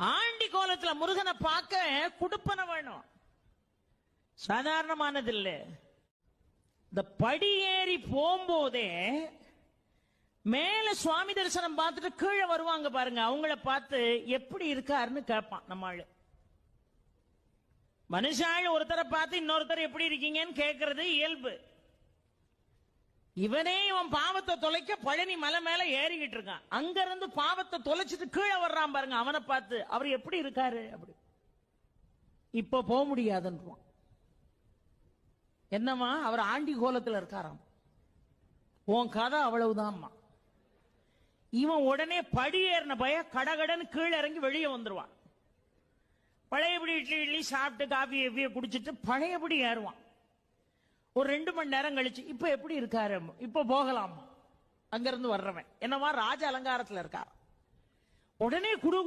Aunty கோலத்துல முருகனை பார்க்க குடுப்பன வேணும், சாதாரணமானது இல்ல. இந்த படி ஏறி போகும்போதே மேல சுவாமி தரிசனம் பார்த்துட்டு கீழே வருவாங்க பாருங்க, அவங்கள பார்த்து எப்படி இருக்காருன்னு கேட்பான் நம்ம ஆளு. மனுஷாள் ஒருத்தரை பார்த்து இன்னொருத்தர் எப்படி இருக்கீங்கன்னு கேட்கறது இயல்பு. இவனே இவன் பாவத்தை தொலைக்க பழனி மலை மேல ஏறிக்கிட்டு இருக்கான், அங்க இருந்து பாவத்தை தொலைச்சிட்டு கீழே வர்றான் பாருங்க, அவனை பார்த்து அவர் எப்படி இருக்காரு அப்படி. இப்ப போக முடியாதுன்றான். என்னமா அவர் ஆண்டி கோலத்தில் இருக்காராம், உன் கதை அவ்வளவுதான். இவன் உடனே படி ஏறின பய கடகடன்னு கீழே இறங்கி வெளியே வந்துருவான். பழையபடி இட்லி சாப்பிட்டு காஃபி குடிச்சிட்டு பழையபடி ஏறுவான். ஒரு 2 மணி நேரம் கழிச்சு இப்ப எப்படி இருக்காரு, இப்ப போகலாம். அங்கிருந்து வர்றவன் என்னவா ராஜ அலங்காரத்தில் இருக்கார். உடனே குடு